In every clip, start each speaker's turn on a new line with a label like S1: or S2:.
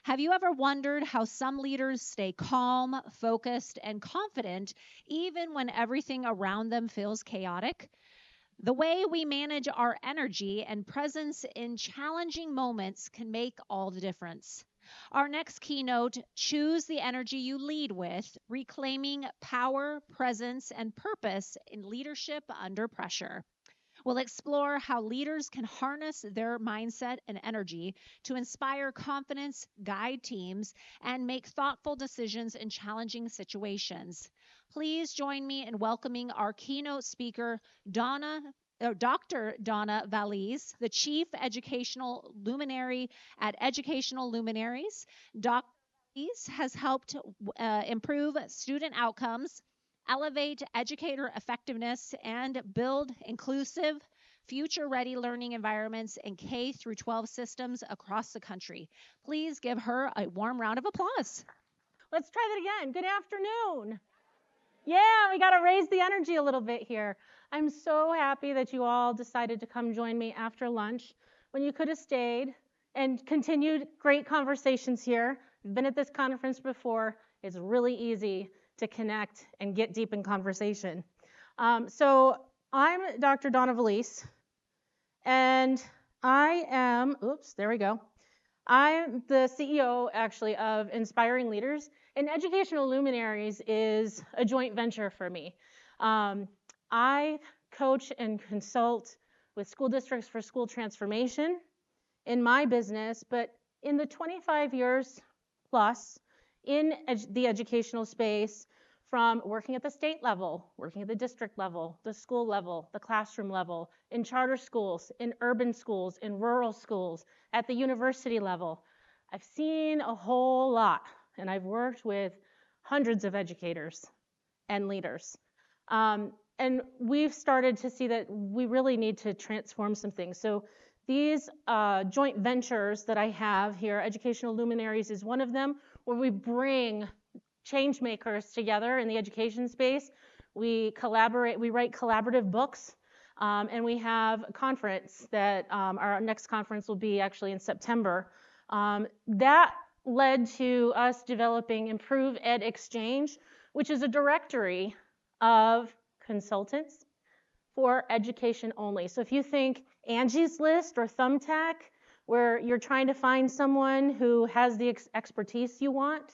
S1: Have you ever wondered how some leaders stay calm, focused, and confident even when everything around them feels chaotic? The way we manage our energy and presence in challenging moments can make all the difference. Our next keynote, Choose the Energy You Lead With, Reclaiming Power, Presence, and Purpose in Leadership Under Pressure. We'll explore how leaders can harness their mindset and energy to inspire confidence, guide teams, and make thoughtful decisions in challenging situations. Please join me in welcoming our keynote speaker, Dr. Donna Vallese, the Chief Educational Luminary at Educational Luminaries. Dr. Vallese has helped improve student outcomes, elevate educator effectiveness, and build inclusive, future-ready learning environments in K through 12 systems across the country. Please give her a warm round of applause.
S2: Let's try that again. Good afternoon. Yeah, we got to raise the energy a little bit here. I'm so happy that you all decided to come join me after lunch when you could have stayed and continued great conversations here. You've been at this conference before. It's really easy to connect and get deep in conversation. So I'm Dr. Donna Vallese, and I am, there we go. I'm the CEO, actually, of Inspiring Leaders, and Educational Luminaries is a joint venture for me. I coach and consult with school districts for school transformation in my business, but in the 25 years plus in the educational space, from working at the state level, working at the district level, the school level, the classroom level, in charter schools, in urban schools, in rural schools, at the university level. I've seen a whole lot, and I've worked with hundreds of educators and leaders. And we've started to see that we really need to transform some things. So these joint ventures that I have here, Educational Luminaries is one of them, where we bring change makers together in the education space. We collaborate, we write collaborative books, and we have a conference that our next conference will be actually in September. That led to us developing Improve Ed Exchange, which is a directory of consultants for education only. So if you think Angie's List or Thumbtack, where you're trying to find someone who has the expertise you want,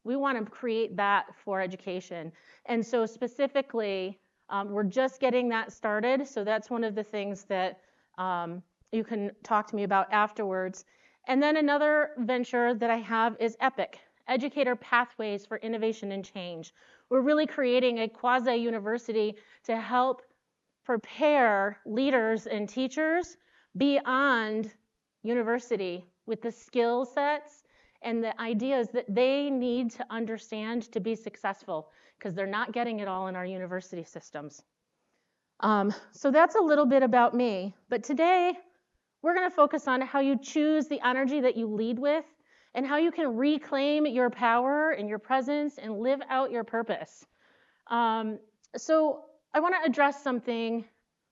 S2: we want to create that for education. And so specifically, we're just getting that started. So that's one of the things that you can talk to me about afterwards. And then another venture that I have is EPIC, Educator Pathways for Innovation and Change. We're really creating a quasi-university to help prepare leaders and teachers beyond university with the skill sets and the ideas that they need to understand to be successful, because they're not getting it all in our university systems. So that's a little bit about me. But today, we're going to focus on how you choose the energy that you lead with and how you can reclaim your power and your presence and live out your purpose. So I want to address something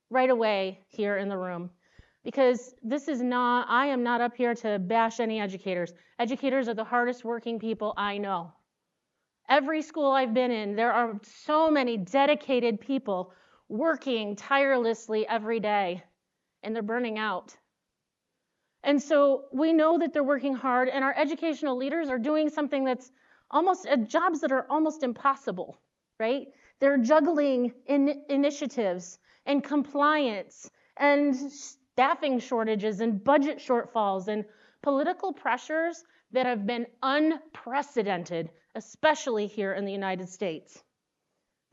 S2: right away here in the room, because I am not up here to bash any educators. Educators are the hardest working people I know. Every school I've been in, there are so many dedicated people working tirelessly every day, and they're burning out. And so we know that they're working hard, and our educational leaders are doing something that's almost jobs that are almost impossible, right? They're juggling initiatives and compliance and staffing shortages and budget shortfalls and political pressures that have been unprecedented, especially here in the United States.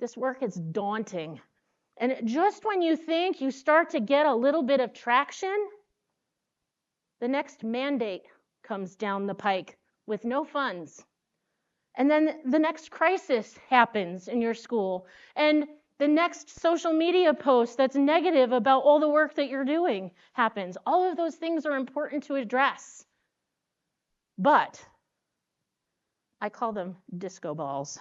S2: This work is daunting. And just when you think you start to get a little bit of traction, the next mandate comes down the pike with no funds. And then the next crisis happens in your school. And the next social media post that's negative about all the work that you're doing happens. All of those things are important to address. But I call them disco balls.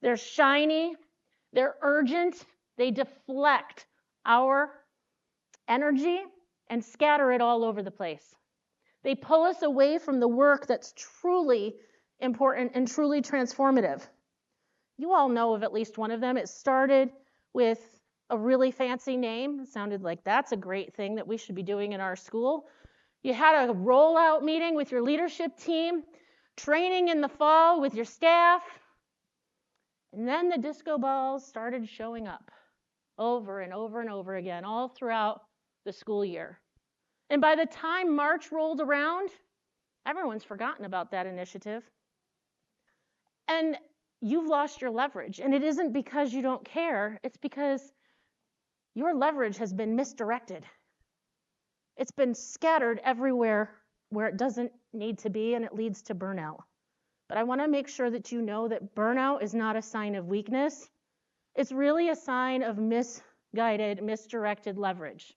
S2: They're shiny, they're urgent, they deflect our energy and scatter it all over the place. They pull us away from the work that's truly important and truly transformative. You all know of at least one of them. It started with a really fancy name. It sounded like that's a great thing that we should be doing in our school. You had a rollout meeting with your leadership team, training in the fall with your staff, and then the disco balls started showing up over and over and over again all throughout the school year. And by the time March rolled around, everyone's forgotten about that initiative. And you've lost your leverage. And it isn't because you don't care, it's because your leverage has been misdirected. It's been scattered everywhere where it doesn't need to be, and it leads to burnout. But I want to make sure that you know that burnout is not a sign of weakness. It's really a sign of misguided, misdirected leverage.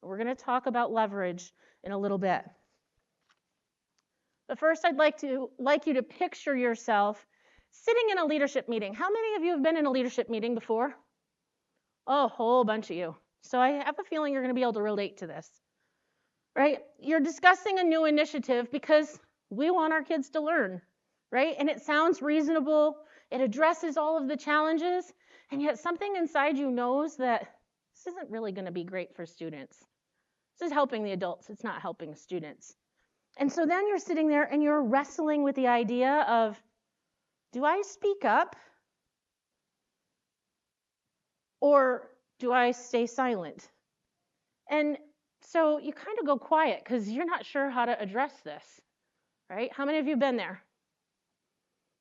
S2: We're going to talk about leverage in a little bit. But first, I'd like you to picture yourself sitting in a leadership meeting. How many of you have been in a leadership meeting before? Oh, a whole bunch of you. So I have a feeling you're going to be able to relate to this, right? You're discussing a new initiative because we want our kids to learn, right? And it sounds reasonable. It addresses all of the challenges, and yet something inside you knows that this isn't really going to be great for students. This is helping the adults. It's not helping students. And so then you're sitting there and you're wrestling with the idea of, do I speak up or do I stay silent? And so you kind of go quiet because you're not sure how to address this, right? How many of you have been there?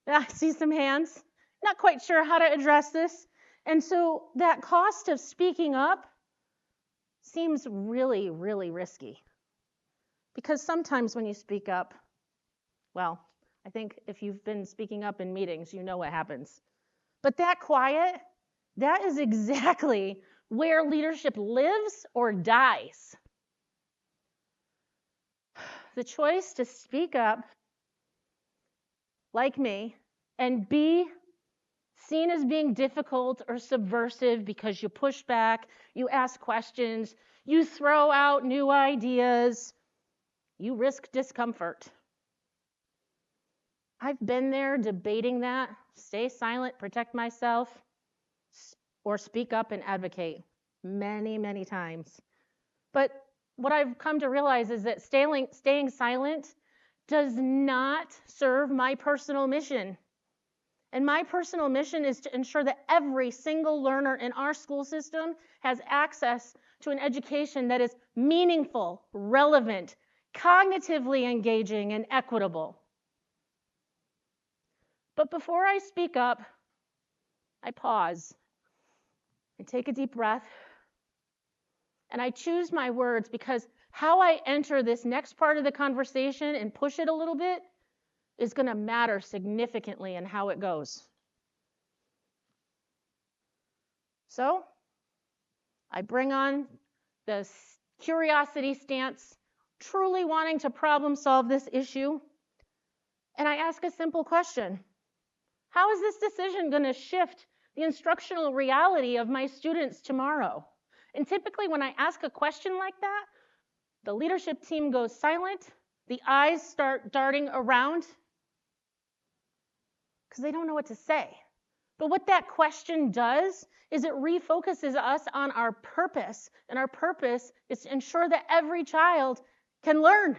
S2: Yeah, I see some hands. Not quite sure how to address this. And so that cost of speaking up seems really, really risky. Because sometimes when you speak up, well, I think if you've been speaking up in meetings, you know what happens. But that quiet, that is exactly where leadership lives or dies. The choice to speak up, like me, and be seen as being difficult or subversive because you push back, you ask questions, you throw out new ideas, you risk discomfort. I've been there debating that, stay silent, protect myself, or speak up and advocate many, many times. But what I've come to realize is that staying silent does not serve my personal mission. And my personal mission is to ensure that every single learner in our school system has access to an education that is meaningful, relevant, cognitively engaging, and equitable. But before I speak up, I pause. I take a deep breath. And I choose my words because how I enter this next part of the conversation and push it a little bit is going to matter significantly in how it goes. So I bring on the curiosity stance, truly wanting to problem solve this issue, and I ask a simple question. How is this decision going to shift the instructional reality of my students tomorrow? And typically when I ask a question like that, the leadership team goes silent, the eyes start darting around because they don't know what to say. But what that question does is it refocuses us on our purpose, and our purpose is to ensure that every child can learn.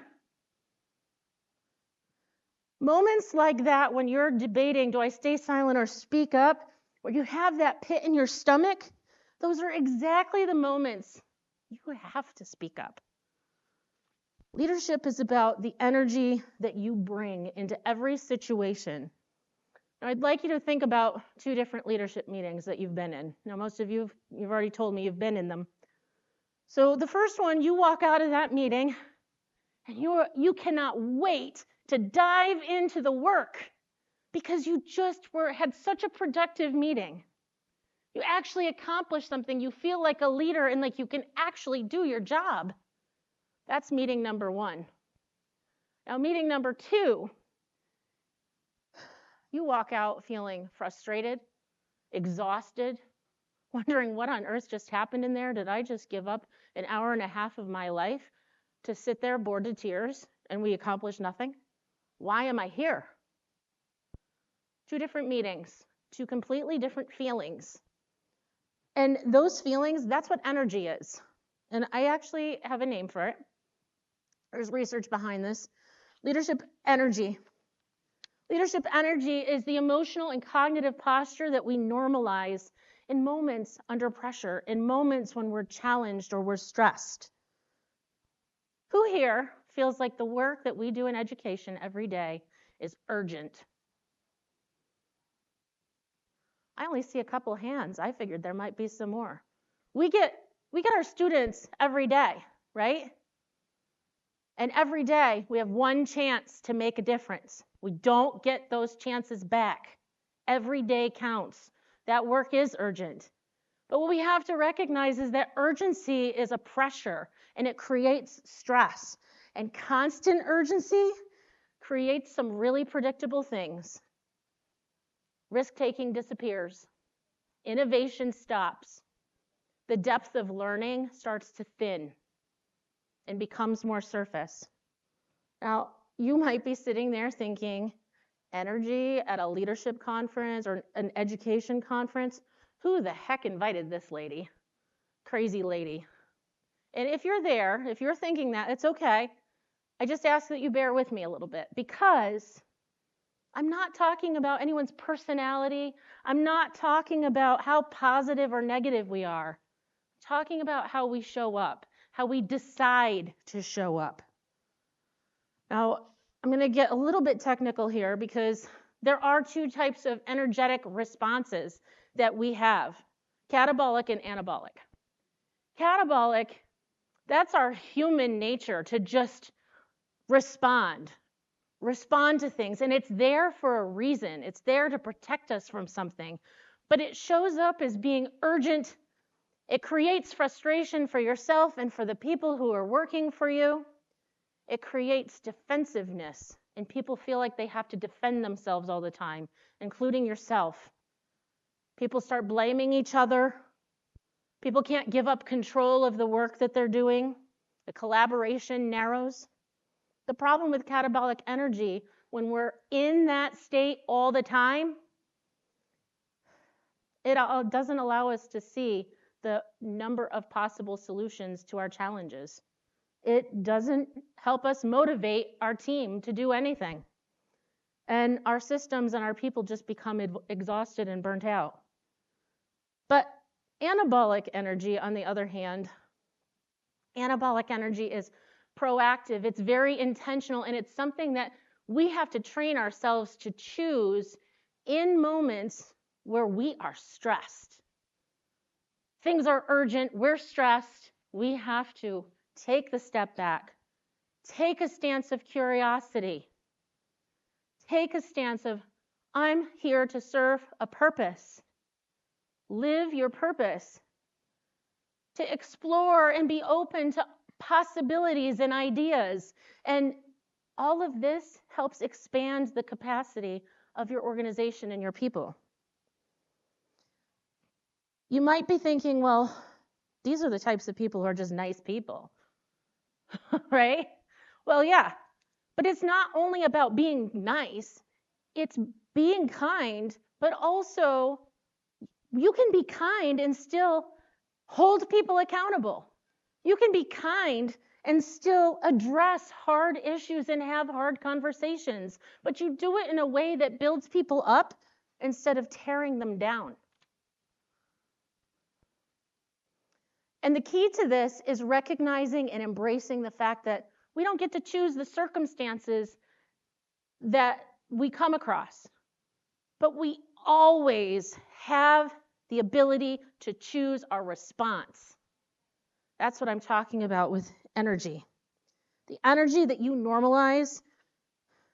S2: Moments like that when you're debating, do I stay silent or speak up, where you have that pit in your stomach, those are exactly the moments you have to speak up. Leadership is about the energy that you bring into every situation. Now, I'd like you to think about 2 different leadership meetings that you've been in. Now, most of you've already told me you've been in them. So the first one, you walk out of that meeting, and you cannot wait to dive into the work because you just had such a productive meeting. You actually accomplished something. You feel like a leader and like you can actually do your job. That's meeting number 1. Now, meeting number 2, you walk out feeling frustrated, exhausted, wondering what on earth just happened in there. Did I just give up an hour and a half of my life to sit there bored to tears and we accomplish nothing? Why am I here? 2 different meetings, 2 completely different feelings. And those feelings, that's what energy is. And I actually have a name for it. There's research behind this. Leadership energy. Leadership energy is the emotional and cognitive posture that we normalize in moments under pressure, in moments when we're challenged or we're stressed. Who here feels like the work that we do in education every day is urgent? I only see a couple hands. I figured there might be some more. We get our students every day, right? And every day we have one chance to make a difference. We don't get those chances back. Every day counts. That work is urgent. But what we have to recognize is that urgency is a pressure and it creates stress. And constant urgency creates some really predictable things. Risk-taking disappears. Innovation stops. The depth of learning starts to thin and becomes more surface. Now, you might be sitting there thinking, energy at a leadership conference or an education conference, who the heck invited this lady? Crazy lady. And if you're there, if you're thinking that, it's okay. I just ask that you bear with me a little bit because I'm not talking about anyone's personality. I'm not talking about how positive or negative we are. I'm talking about how we show up, how we decide to show up. Now, I'm going to get a little bit technical here because there are 2 types of energetic responses that we have, catabolic and anabolic. Catabolic, that's our human nature to just respond to things, and it's there for a reason. It's there to protect us from something, but it shows up as being urgent. It creates frustration for yourself and for the people who are working for you. It creates defensiveness, and people feel like they have to defend themselves all the time, including yourself. People start blaming each other. People can't give up control of the work that they're doing. The collaboration narrows. The problem with catabolic energy, when we're in that state all the time, it doesn't allow us to see the number of possible solutions to our challenges. It doesn't help us motivate our team to do anything. And our systems and our people just become exhausted and burnt out. But anabolic energy, on the other hand, anabolic energy is proactive, it's very intentional, and it's something that we have to train ourselves to choose in moments where we are stressed. Things are urgent, we're stressed, we have to take the step back, take a stance of curiosity, take a stance of, I'm here to serve a purpose. Live your purpose. To explore and be open to possibilities and ideas. And all of this helps expand the capacity of your organization and your people. You might be thinking, well, these are the types of people who are just nice people, right? Well, yeah, but it's not only about being nice, it's being kind, but also you can be kind and still hold people accountable. You can be kind and still address hard issues and have hard conversations, but you do it in a way that builds people up instead of tearing them down. And the key to this is recognizing and embracing the fact that we don't get to choose the circumstances that we come across, but we always have the ability to choose our response. That's what I'm talking about with energy. The energy that you normalize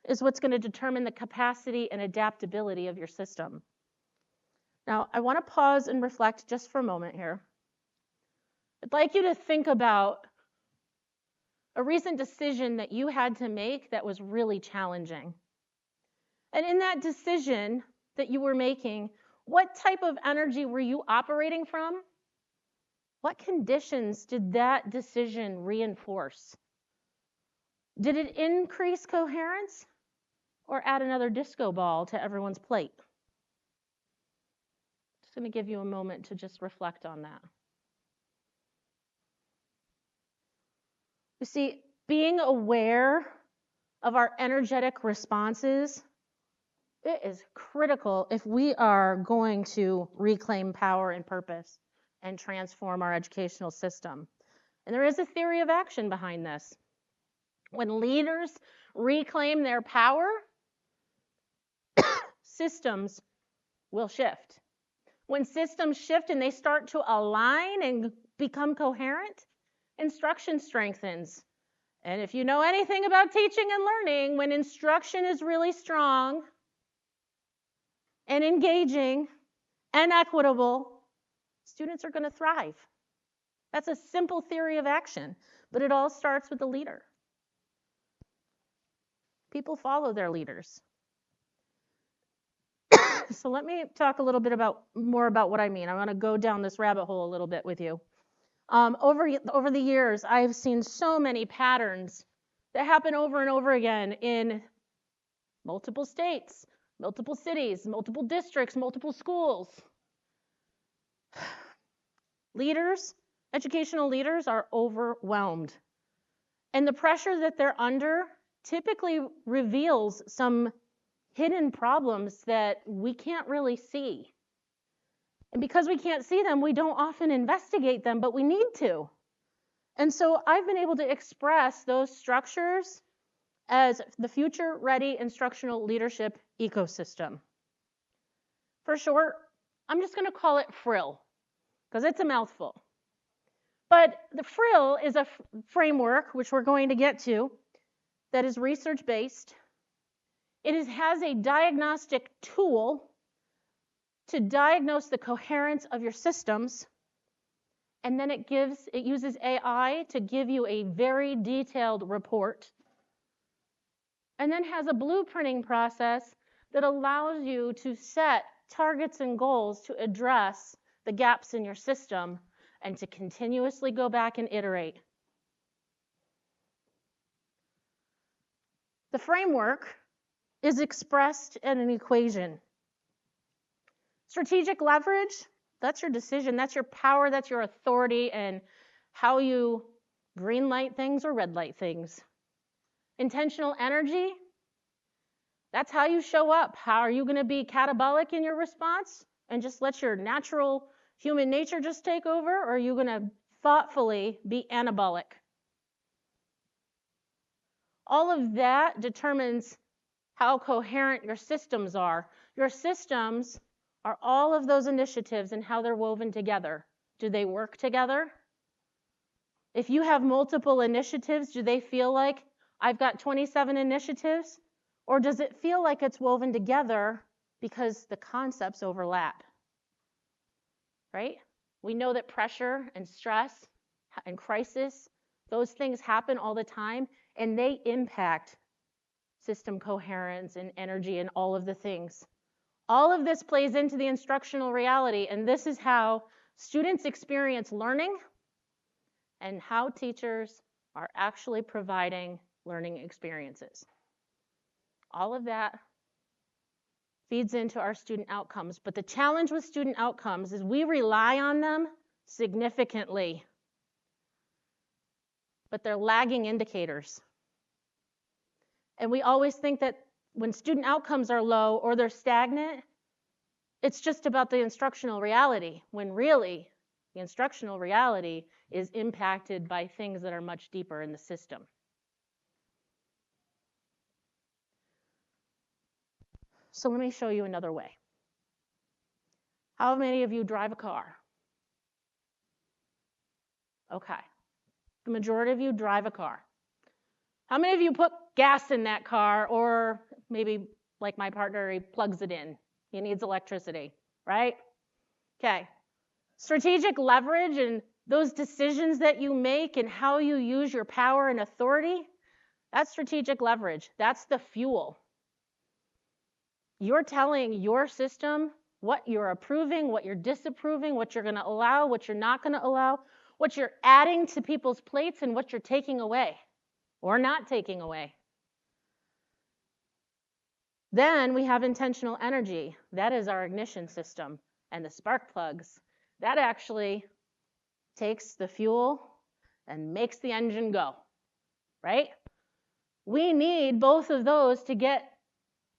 S2: is what's going to determine the capacity and adaptability of your system. Now, I want to pause and reflect just for a moment here. I'd like you to think about a recent decision that you had to make that was really challenging. And in that decision that you were making, what type of energy were you operating from? What conditions did that decision reinforce? Did it increase coherence or add another disco ball to everyone's plate? Just going to give you a moment to just reflect on that. You see, being aware of our energetic responses, it is critical if we are going to reclaim power and purpose and transform our educational system. And there is a theory of action behind this. When leaders reclaim their power, systems will shift. When systems shift and they start to align and become coherent, instruction strengthens. And if you know anything about teaching and learning, when instruction is really strong and engaging and equitable, students are going to thrive. That's a simple theory of action, but it all starts with the leader. People follow their leaders. So let me talk a little bit more about what I mean. I want to go down this rabbit hole a little bit with you. Over the years, I've seen so many patterns that happen over and over again in multiple states, multiple cities, multiple districts, multiple schools. Leaders, educational leaders, are overwhelmed. And the pressure that they're under typically reveals some hidden problems that we can't really see. And because we can't see them, we don't often investigate them, but we need to. And so I've been able to express those structures as the future-ready instructional leadership ecosystem. For short, I'm just going to call it FRIL, because it's a mouthful. But the FRIL is a framework, which we're going to get to, that is research-based. It has a diagnostic tool to diagnose the coherence of your systems, and then it uses AI to give you a very detailed report, and then has a blueprinting process that allows you to set targets and goals to address the gaps in your system and to continuously go back and iterate. The framework is expressed in an equation. Strategic leverage, that's your decision, that's your power, that's your authority, and how you green light things or red light things. Intentional energy, that's how you show up. How are you going to be catabolic in your response and just let your natural human nature just take over, or are you going to thoughtfully be anabolic? All of that determines how coherent your systems are. Your systems are all of those initiatives and how they're woven together. Do they work together? If you have multiple initiatives, do they feel like I've got 27 initiatives? Or does it feel like it's woven together because the concepts overlap? Right? We know that pressure and stress and crisis, those things happen all the time, and they impact system coherence and energy and all of the things. All of this plays into the instructional reality, and this is how students experience learning and how teachers are actually providing learning experiences. All of that feeds into our student outcomes, but the challenge with student outcomes is we rely on them significantly, but they're lagging indicators. And we always think that when student outcomes are low or they're stagnant, it's just about the instructional reality, when really the instructional reality is impacted by things that are much deeper in the system. So let me show you another way. How many of you drive a car? Okay. The majority of you drive a car. How many of you put gas in that car, or maybe like my partner, he plugs it in. He needs electricity, right? Okay. Strategic leverage and those decisions that you make and how you use your power and authority, that's strategic leverage. That's the fuel. You're telling your system what you're approving, what you're disapproving, what you're going to allow, what you're not going to allow, what you're adding to people's plates, and what you're taking away or not taking away. Then we have intentional energy. That is our ignition system. And the spark plugs. That actually takes the fuel and makes the engine go, right? We need both of those to get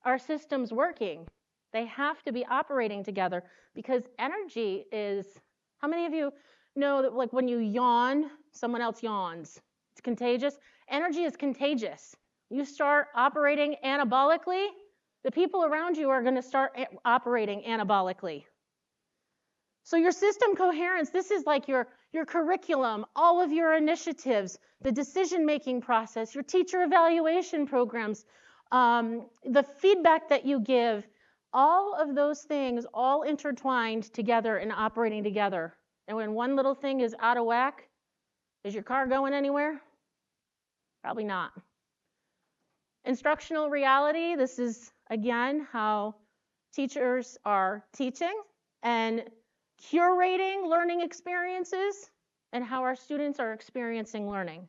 S2: our systems working. They have to be operating together because energy is, how many of you know that like when you yawn, someone else yawns? It's contagious. Energy is contagious. You start operating anabolically, the people around you are going to start operating anabolically. So your system coherence, this is like your curriculum, all of your initiatives, the decision-making process, your teacher evaluation programs, the feedback that you give, all of those things all intertwined together and operating together. And when one little thing is out of whack, is your car going anywhere? Probably not. Instructional reality, this is, again, how teachers are teaching and curating learning experiences and how our students are experiencing learning.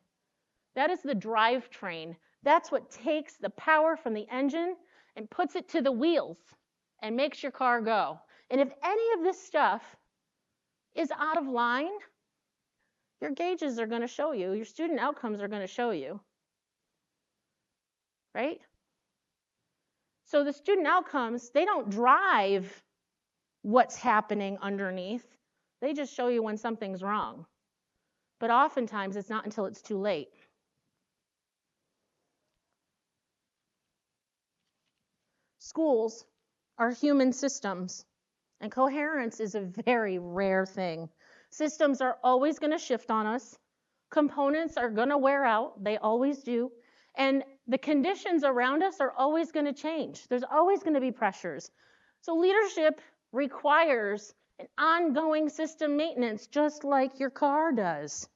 S2: That is the drivetrain. That's what takes the power from the engine and puts it to the wheels and makes your car go. And if any of this stuff is out of line, your gauges are going to show you, your student outcomes are going to show you, right? So the student outcomes, they don't drive what's happening underneath. They just show you when something's wrong. But oftentimes it's not until it's too late. Schools are human systems, and coherence is a very rare thing. Systems are always going to shift on us. Components are going to wear out. They always do. And the conditions around us are always going to change. There's always going to be pressures. So leadership requires an ongoing system maintenance, just like your car does.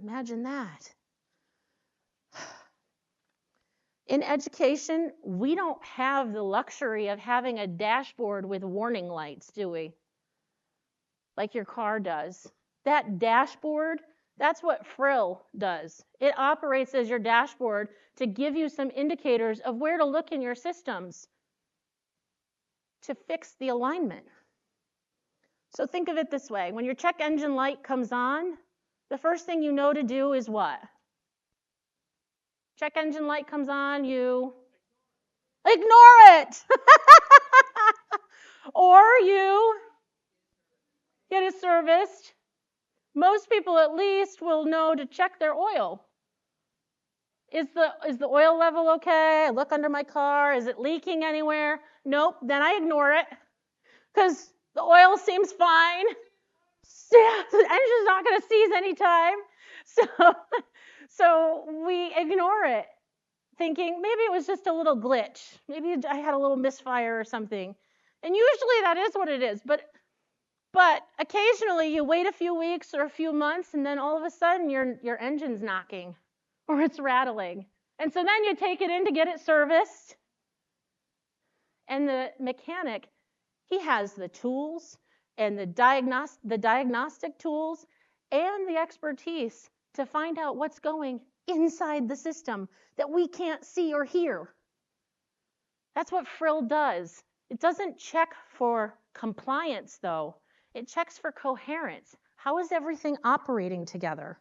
S2: Imagine that. In education, we don't have the luxury of having a dashboard with warning lights, do we? Like your car does. That dashboard, that's what Frill does. It operates as your dashboard to give you some indicators of where to look in your systems to fix the alignment. So think of it this way. When your check engine light comes on, the first thing you know to do is what? Check engine light comes on, you ignore it. Or you get it serviced. Most people at least will know to check their oil. Is the oil level okay? I look under my car. Is it leaking anywhere? Nope. Then I ignore it because the oil seems fine. Yeah, the engine's not going to seize anytime. So we ignore it, thinking maybe it was just a little glitch. Maybe I had a little misfire or something. And usually that is what it is. But occasionally you wait a few weeks or a few months, and then all of a sudden your engine's knocking or it's rattling. And so then you take it in to get it serviced. And the mechanic, he has the tools and the diagnostic tools and the expertise to find out what's going inside the system that we can't see or hear. That's what Frill does. It doesn't check for compliance, though. It checks for coherence. How is everything operating together?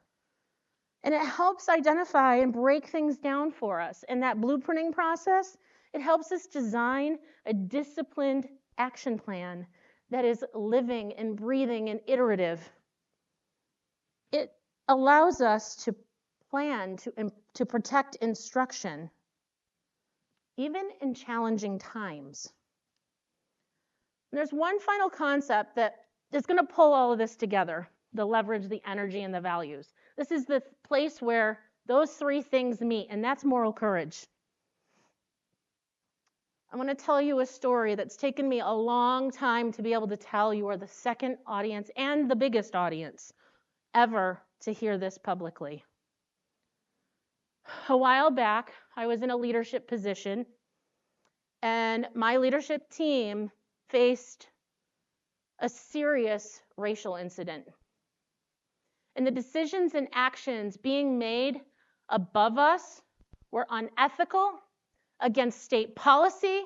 S2: And it helps identify and break things down for us. In that blueprinting process, it helps us design a disciplined action plan that is living and breathing and iterative. It allows us to plan to protect instruction, even in challenging times. And there's one final concept that is going to pull all of this together, the leverage, the energy, and the values. This is the place where those three things meet, and that's moral courage. I want to tell you a story that's taken me a long time to be able to tell. You are the second audience and the biggest audience ever to hear this publicly. A while back, I was in a leadership position, and my leadership team faced a serious racial incident. And the decisions and actions being made above us were unethical, against state policy,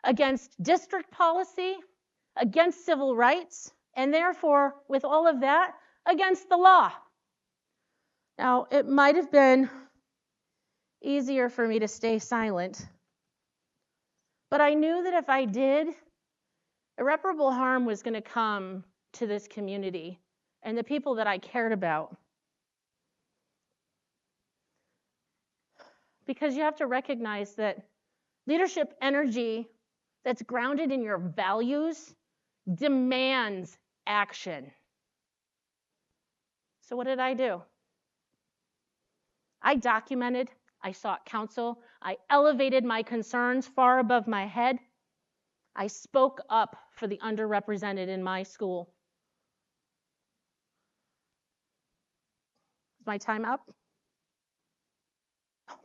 S2: against district policy, against civil rights, and therefore, with all of that, against the law. Now, it might have been easier for me to stay silent, but I knew that if I did, irreparable harm was going to come to this community and the people that I cared about. Because you have to recognize that leadership energy that's grounded in your values demands action. So what did I do? I documented, I sought counsel, I elevated my concerns far above my head. I spoke up for the underrepresented in my school. Is my time up? Oh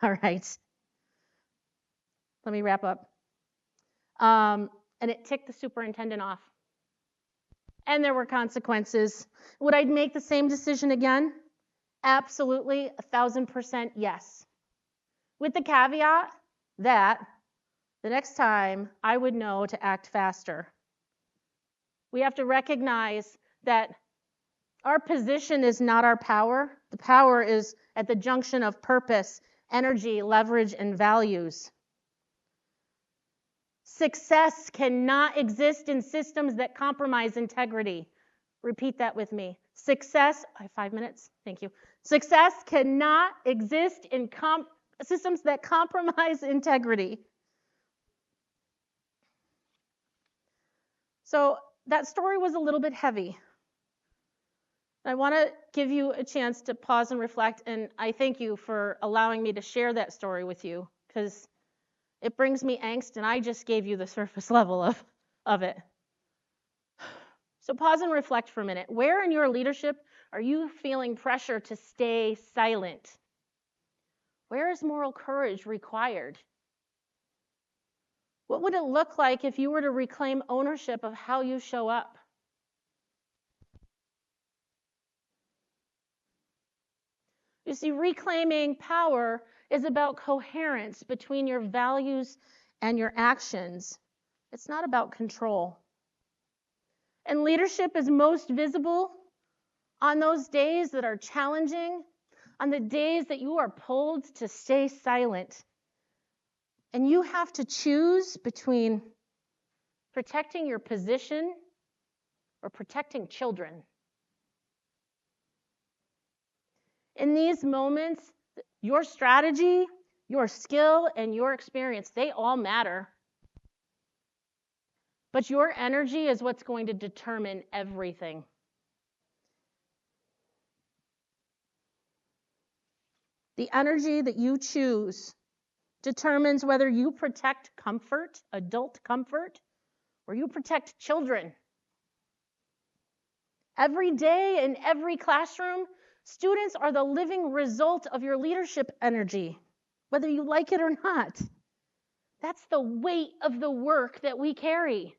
S2: my God. All right. Let me wrap up. And it ticked the superintendent off. And there were consequences. Would I make the same decision again? Absolutely, 1,000% yes. With the caveat that the next time I would know to act faster. We have to recognize that our position is not our power. The power is at the junction of purpose, energy, leverage, and values. Success cannot exist in systems that compromise integrity. Repeat that with me. Success, I have 5 minutes, thank you. Success cannot exist in systems that compromise integrity. So that story was a little bit heavy. I want to give you a chance to pause and reflect, and I thank you for allowing me to share that story with you, because it brings me angst, and I just gave you the surface level of it. So pause and reflect for a minute. Where in your leadership are you feeling pressure to stay silent? Where is moral courage required? What would it look like if you were to reclaim ownership of how you show up? You see, reclaiming power is about coherence between your values and your actions. It's not about control. And leadership is most visible on those days that are challenging, on the days that you are pulled to stay silent. And you have to choose between protecting your position or protecting children. In these moments, your strategy, your skill, and your experience, they all matter. But your energy is what's going to determine everything. The energy that you choose determines whether you protect comfort, adult comfort, or you protect children. Every day in every classroom, students are the living result of your leadership energy, whether you like it or not. That's the weight of the work that we carry.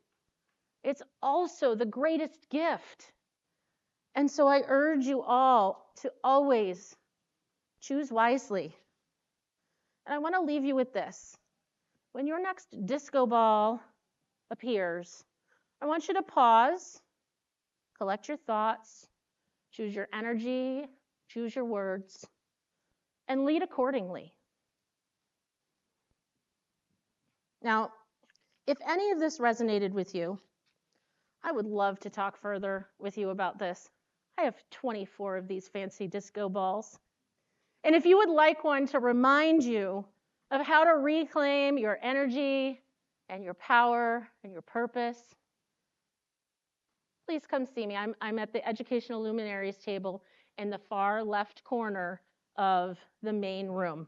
S2: It's also the greatest gift. And so I urge you all to always choose wisely. And I want to leave you with this. When your next disco ball appears, I want you to pause, collect your thoughts, choose your energy, choose your words, and lead accordingly. Now, if any of this resonated with you, I would love to talk further with you about this. I have 24 of these fancy disco balls. And if you would like one to remind you of how to reclaim your energy and your power and your purpose, please come see me. I'm at the Educational Luminaries table in the far left corner of the main room.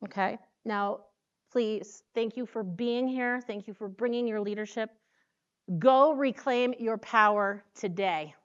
S2: Okay? Now, please, thank you for being here. Thank you for bringing your leadership. Go reclaim your power today.